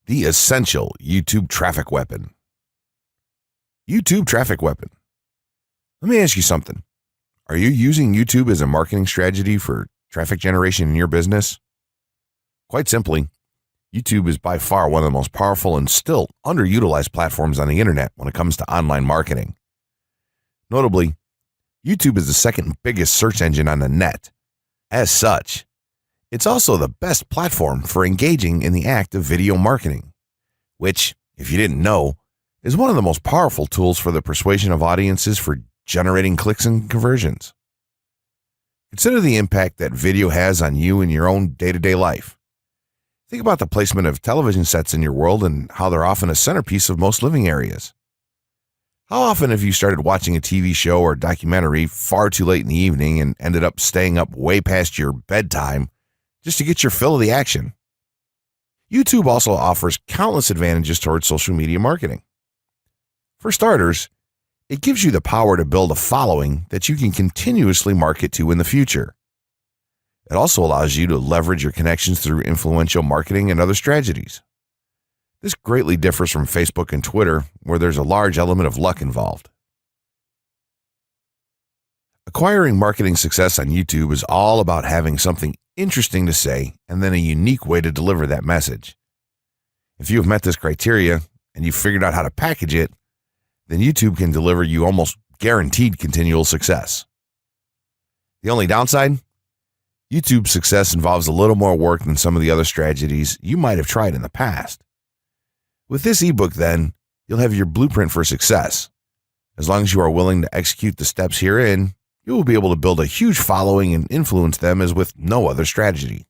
The essential YouTube traffic weapon. YouTube traffic weapon. Let me ask you something. Are you using YouTube as a marketing strategy for traffic generation in your business? Quite simply, YouTube is by far one of the most powerful and still underutilized platforms on the internet when it comes to online marketing. Notably, YouTube is the second biggest search engine on the net. As such, it's also the best platform for engaging in the act of video marketing, which, if you didn't know, is one of the most powerful tools for the persuasion of audiences for generating clicks and conversions. Consider the impact that video has on you in your own day-to-day life. Think about the placement of television sets in your world and how they're often a centerpiece of most living areas. How often have you started watching a TV show or documentary far too late in the evening and ended up staying up way past your bedtime just to get your fill of the action? YouTube also offers countless advantages towards social media marketing. For starters, it gives you the power to build a following that you can continuously market to in the future. It also allows you to leverage your connections through influential marketing and other strategies. This greatly differs from Facebook and Twitter, where there's a large element of luck involved. Acquiring marketing success on YouTube is all about having something interesting to say and then a unique way to deliver that message. If you have met this criteria and you've figured out how to package it, then YouTube can deliver you almost guaranteed continual success. The only downside? YouTube's success involves a little more work than some of the other strategies you might have tried in the past. With this ebook, then, you'll have your blueprint for success. As long as you are willing to execute the steps herein, you will be able to build a huge following and influence them as with no other strategy.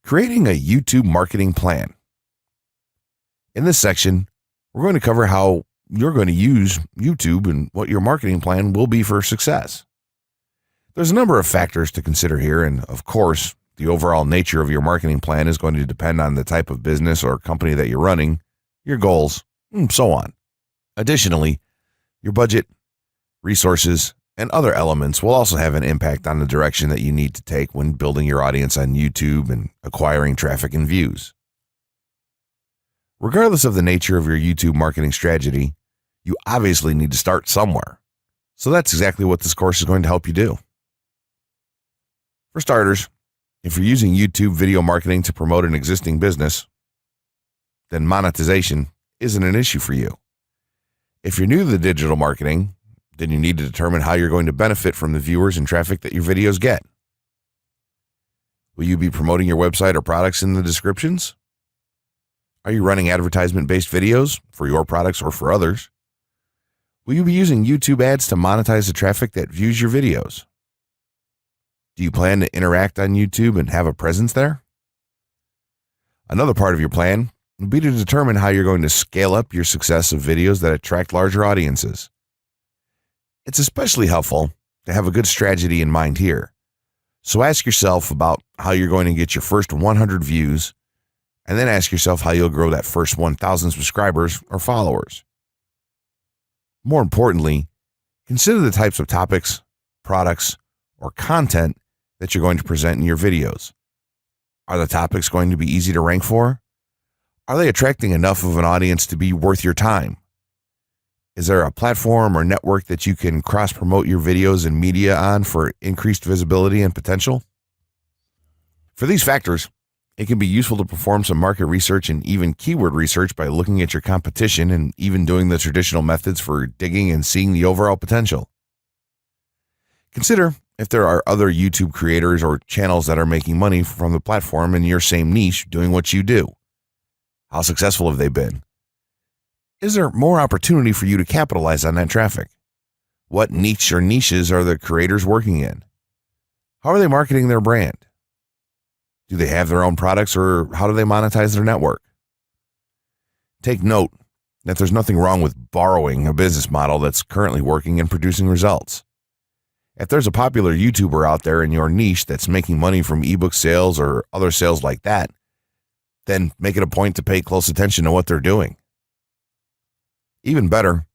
Creating a YouTube marketing plan. In this section, we're going to cover how you're going to use YouTube and what your marketing plan will be for success. There's a number of factors to consider here, and of course, the overall nature of your marketing plan is going to depend on the type of business or company that you're running, your goals, and so on. Additionally, your budget, resources, and other elements will also have an impact on the direction that you need to take when building your audience on YouTube and acquiring traffic and views. Regardless of the nature of your YouTube marketing strategy, you obviously need to start somewhere. So that's exactly what this course is going to help you do. For starters, if you're using YouTube video marketing to promote an existing business, then monetization isn't an issue for you. If you're new to the digital marketing, then you need to determine how you're going to benefit from the viewers and traffic that your videos get. Will you be promoting your website or products in the descriptions? Are you running advertisement-based videos for your products or for others? Will you be using YouTube ads to monetize the traffic that views your videos? Do you plan to interact on YouTube and have a presence there? Another part of your plan would be to determine how you're going to scale up your success of videos that attract larger audiences. It's especially helpful to have a good strategy in mind here. So ask yourself about how you're going to get your first 100 views, and then ask yourself how you'll grow that first 1,000 subscribers or followers. More importantly, consider the types of topics, products, or content that you're going to present in your videos. Are the topics going to be easy to rank for? Are they attracting enough of an audience to be worth your time? Is there a platform or network that you can cross-promote your videos and media on for increased visibility and potential? For these factors, it can be useful to perform some market research and even keyword research by looking at your competition and even doing the traditional methods for digging and seeing the overall potential. Consider if there are other YouTube creators or channels that are making money from the platform in your same niche doing what you do. How successful have they been? Is there more opportunity for you to capitalize on that traffic? What niche or niches are the creators working in? How are they marketing their brand? Do they have their own products, or how do they monetize their network? Take note that there's nothing wrong with borrowing a business model that's currently working and producing results. If there's a popular YouTuber out there in your niche that's making money from ebook sales or other sales like that, then make it a point to pay close attention to what they're doing. Even better,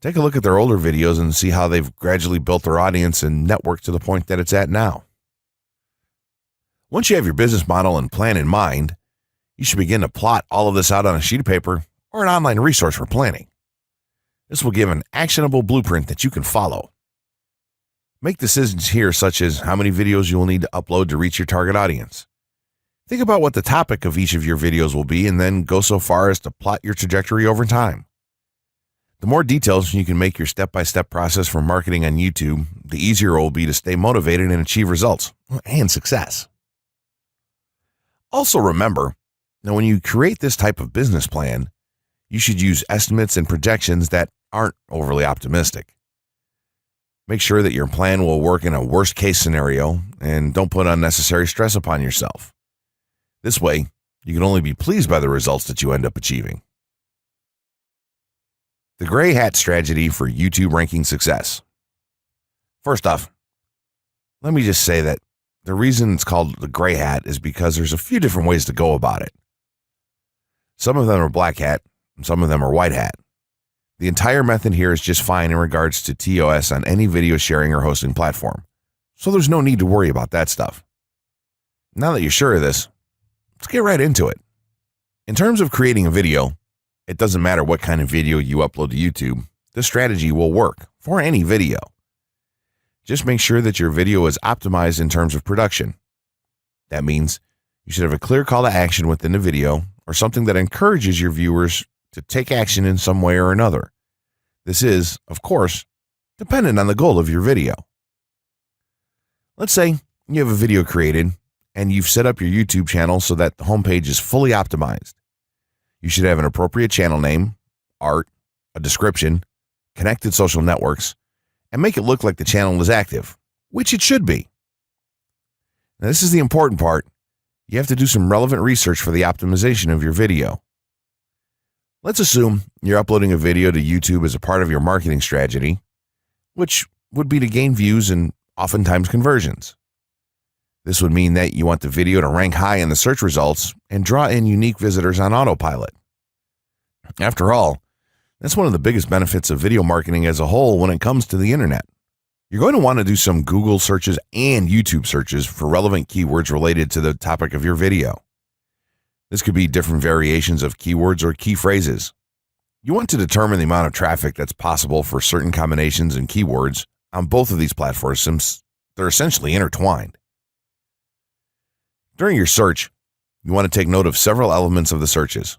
take a look at their older videos and see how they've gradually built their audience and network to the point that it's at now. Once you have your business model and plan in mind, You should begin to plot all of this out on a sheet of paper or an online resource for planning. This will give an actionable blueprint that you can follow. Make decisions here, such as how many videos you will need to upload to reach your target audience. Think about what the topic of each of your videos will be, and then go so far as to plot your trajectory over time. The more details you can make your step-by-step process for marketing on YouTube, the easier it will be to stay motivated and achieve results and success. Also remember that when you create this type of business plan, you should use estimates and projections that aren't overly optimistic. Make sure that your plan will work in a worst-case scenario, and don't put unnecessary stress upon yourself. This way, you can only be pleased by the results that you end up achieving. The gray hat strategy for YouTube ranking success. First off, let me just say that the reason it's called the gray hat is because there's a few different ways to go about it. Some of them are black hat, and some of them are white hat. The entire method here is just fine in regards to TOS on any video sharing or hosting platform, so there's no need to worry about that stuff. Now that you're sure of this, let's get right into it. In terms of creating a video, it doesn't matter what kind of video you upload to YouTube, this strategy will work for any video. Just make sure that your video is optimized in terms of production. That means you should have a clear call to action within the video, or something that encourages your viewers to take action in some way or another. This is, of course, dependent on the goal of your video. Let's say you have a video created and you've set up your YouTube channel so that the homepage is fully optimized. You should have an appropriate channel name, art, a description, connected social networks, and make it look like the channel is active, which it should be. Now, this is the important part. You have to do some relevant research for the optimization of your video. Let's assume you're uploading a video to YouTube as a part of your marketing strategy, which would be to gain views and oftentimes conversions. This would mean that you want the video to rank high in the search results and draw in unique visitors on autopilot. After all, that's one of the biggest benefits of video marketing as a whole when it comes to the internet. You're going to want to do some Google searches and YouTube searches for relevant keywords related to the topic of your video. This could be different variations of keywords or key phrases. You want to determine the amount of traffic that's possible for certain combinations and keywords on both of these platforms, since they're essentially intertwined. During your search, you want to take note of several elements of the searches.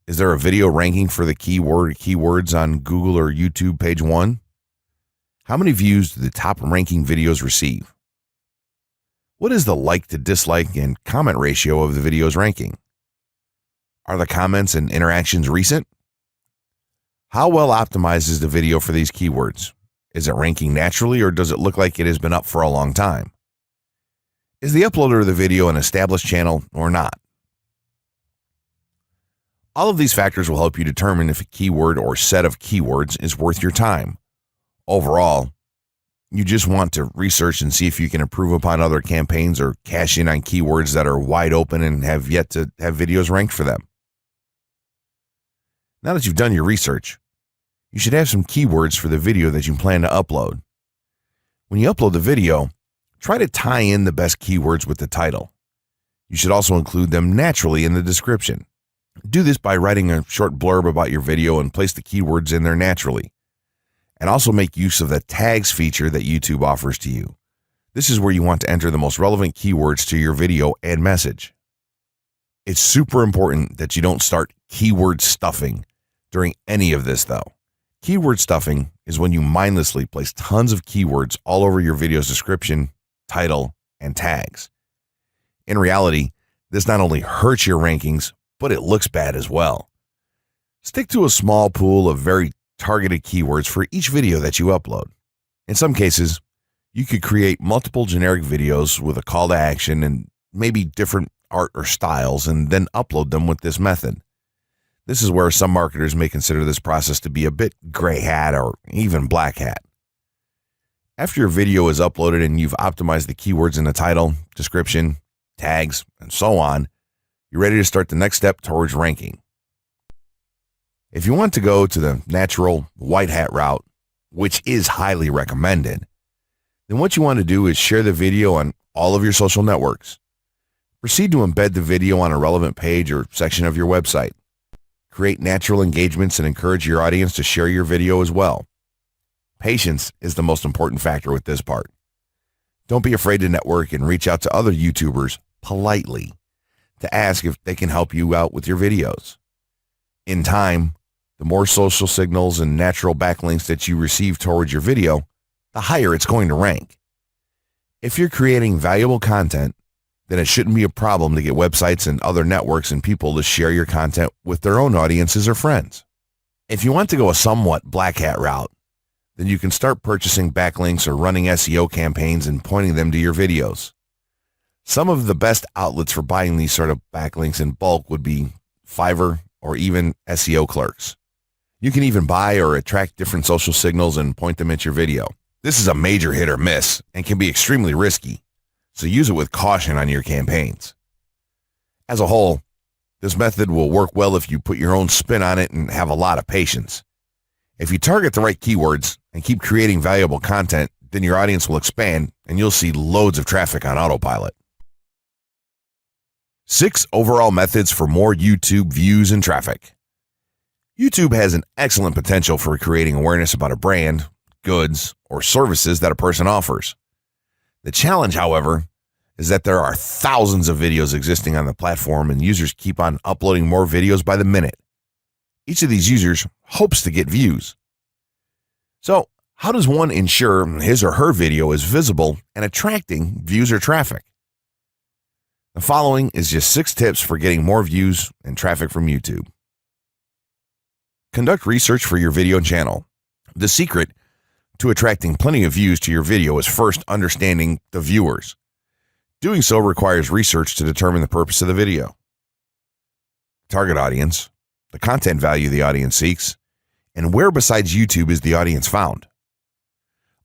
Is there a video ranking for the keywords on Google or YouTube page 1? How many views do the top ranking videos receive? What is the like to dislike and comment ratio of the video's ranking? Are the comments and interactions recent? How well optimized is the video for these keywords? Is it ranking naturally, or does it look like it has been up for a long time? Is the uploader of the video an established channel or not? All of these factors will help you determine if a keyword or set of keywords is worth your time. Overall, you just want to research and see if you can improve upon other campaigns or cash in on keywords that are wide open and have yet to have videos ranked for them. Now that you've done your research, you should have some keywords for the video that you plan to upload. When you upload the video, try to tie in the best keywords with the title. You should also include them naturally in the description. Do this by writing a short blurb about your video and place the keywords in there naturally. And also make use of the tags feature that YouTube offers to you. This is where you want to enter the most relevant keywords to your video and message. It's super important that you don't start keyword stuffing during any of this, though. Keyword stuffing is when you mindlessly place tons of keywords all over your video's description, title, and tags. In reality, this not only hurts your rankings, but it looks bad as well. Stick to a small pool of very targeted keywords for each video that you upload. In some cases, you could create multiple generic videos with a call to action and maybe different art or styles, and then upload them with this method. This is where some marketers may consider this process to be a bit gray hat or even black hat. After your video is uploaded and you've optimized the keywords in the title, description, tags, and so on, you're ready to start the next step towards ranking. If you want to go to the natural white hat route, which is highly recommended, then what you want to do is share the video on all of your social networks. Proceed to embed the video on a relevant page or section of your website. Create natural engagements and encourage your audience to share your video as well. Patience is the most important factor with this part. Don't be afraid to network and reach out to other YouTubers politely to ask if they can help you out with your videos. In time, the more social signals and natural backlinks that you receive towards your video, the higher it's going to rank. If you're creating valuable content, then it shouldn't be a problem to get websites and other networks and people to share your content with their own audiences or friends. If you want to go a somewhat black hat route, then you can start purchasing backlinks or running SEO campaigns and pointing them to your videos. Some of the best outlets for buying these sort of backlinks in bulk would be Fiverr or even SEO clerks. You can even buy or attract different social signals and point them at your video. This is a major hit or miss and can be extremely risky, so use it with caution on your campaigns. As a whole, this method will work well if you put your own spin on it and have a lot of patience. If you target the right keywords and keep creating valuable content, then your audience will expand and you'll see loads of traffic on autopilot. 6 overall methods for more YouTube views and traffic. YouTube has an excellent potential for creating awareness about a brand, goods, or services that a person offers. The challenge, however, is that there are thousands of videos existing on the platform and users keep on uploading more videos by the minute. Each of these users hopes to get views. So, how does one ensure his or her video is visible and attracting views or traffic? The following is just 6 tips for getting more views and traffic from YouTube. Conduct research for your video channel. The secret to attracting plenty of views to your video is first understanding the viewers. Doing so requires research to determine the purpose of the video, target audience, the content value the audience seeks, and where besides YouTube is the audience found.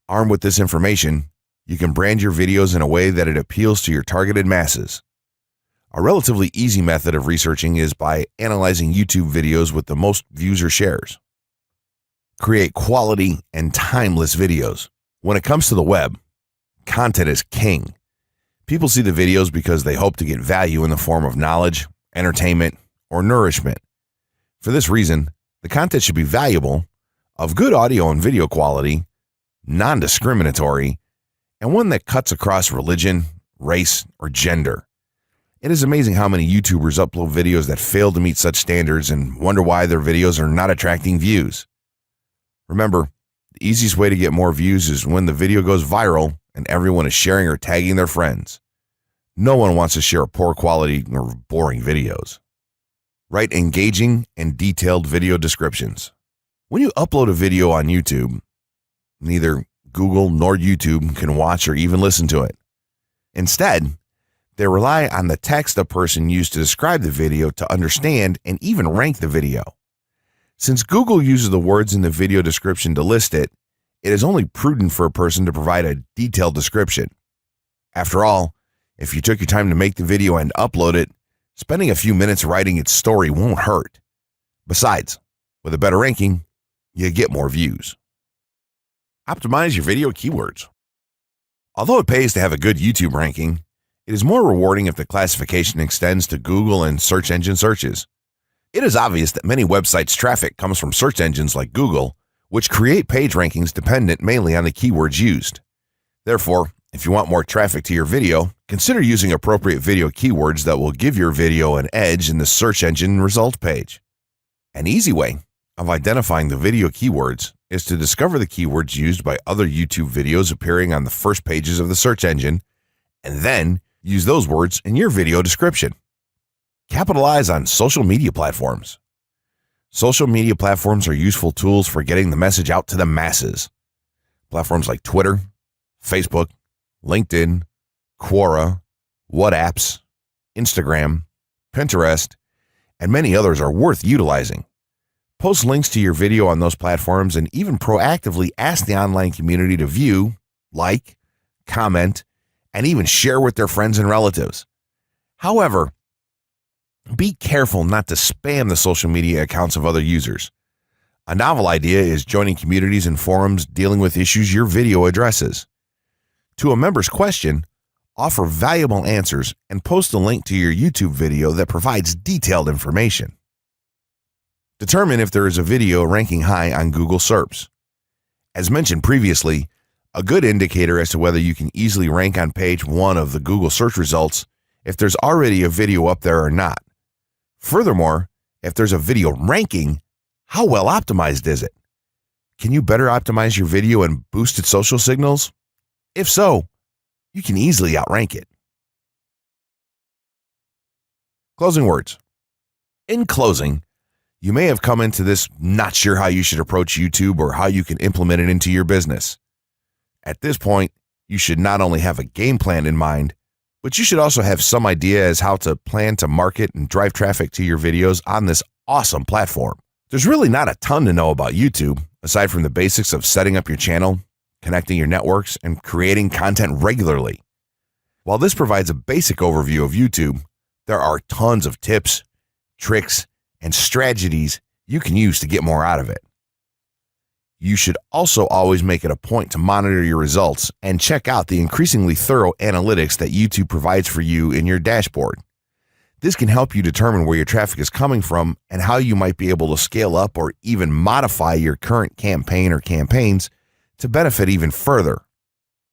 Armed with this information, you can brand your videos in a way that it appeals to your targeted masses. A relatively easy method of researching is by analyzing YouTube videos with the most views or shares. Create quality and timeless videos. When it comes to the web, content is king. People see the videos because they hope to get value in the form of knowledge, entertainment, or nourishment. For this reason, the content should be valuable, of good audio and video quality, non-discriminatory, and one that cuts across religion, race, or gender. It is amazing how many YouTubers upload videos that fail to meet such standards and wonder why their videos are not attracting views. Remember, the easiest way to get more views is when the video goes viral and everyone is sharing or tagging their friends. No one wants to share poor quality or boring videos. Write engaging and detailed video descriptions. When you upload a video on YouTube, neither Google nor YouTube can watch or even listen to it. Instead, they rely on the text a person used to describe the video to understand and even rank the video. Since Google uses the words in the video description to list it, it is only prudent for a person to provide a detailed description. After all, if you took your time to make the video and upload it, spending a few minutes writing its story won't hurt. Besides, with a better ranking, you get more views. Optimize your video keywords. Although it pays to have a good YouTube ranking, it is more rewarding if the classification extends to Google and search engine searches. It is obvious that many websites' traffic comes from search engines like Google, which create page rankings dependent mainly on the keywords used. Therefore, if you want more traffic to your video, consider using appropriate video keywords that will give your video an edge in the search engine result page. An easy way of identifying the video keywords is to discover the keywords used by other YouTube videos appearing on the first pages of the search engine, and then use those words in your video description. Capitalize on social media platforms. Social media platforms are useful tools for getting the message out to the masses. Platforms like Twitter, Facebook, LinkedIn, Quora, WhatsApp, Instagram, Pinterest, and many others are worth utilizing. Post links to your video on those platforms and even proactively ask the online community to view, like, comment, and even share with their friends and relatives. However, be careful not to spam the social media accounts of other users. A novel idea is joining communities and forums dealing with issues your video addresses. To a member's question, offer valuable answers, and post a link to your YouTube video that provides detailed information. Determine if there is a video ranking high on Google SERPs. As mentioned previously, a good indicator as to whether you can easily rank on page 1 of the Google search results if there's already a video up there or not. Furthermore, if there's a video ranking, how well optimized is it? Can you better optimize your video and boost its social signals? If so, you can easily outrank it. Closing words. In closing, you may have come into this not sure how you should approach YouTube or how you can implement it into your business. At this point, you should not only have a game plan in mind, but you should also have some idea as how to plan to market and drive traffic to your videos on this awesome platform. There's really not a ton to know about YouTube, aside from the basics of setting up your channel, connecting your networks, and creating content regularly. While this provides a basic overview of YouTube, there are tons of tips, tricks, and strategies you can use to get more out of it. You should also always make it a point to monitor your results and check out the increasingly thorough analytics that YouTube provides for you in your dashboard. This can help you determine where your traffic is coming from and how you might be able to scale up or even modify your current campaign or campaigns to benefit even further.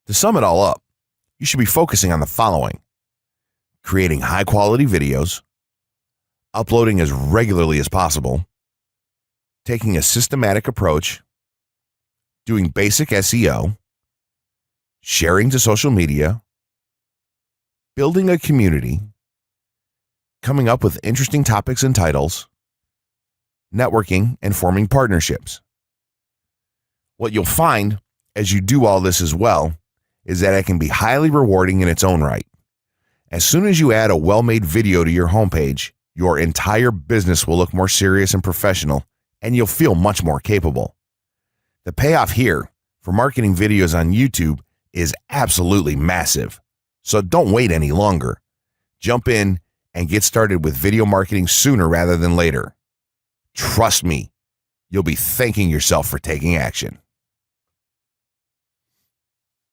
To sum it all up, you should be focusing on the following: creating high-quality videos, uploading as regularly as possible, taking a systematic approach, doing basic SEO, sharing to social media, building a community, coming up with interesting topics and titles, networking, and forming partnerships. What you'll find as you do all this as well is that it can be highly rewarding in its own right. As soon as you add a well-made video to your homepage, your entire business will look more serious and professional, and you'll feel much more capable. The payoff here for marketing videos on YouTube is absolutely massive. So don't wait any longer. Jump in and get started with video marketing sooner rather than later. Trust me, you'll be thanking yourself for taking action.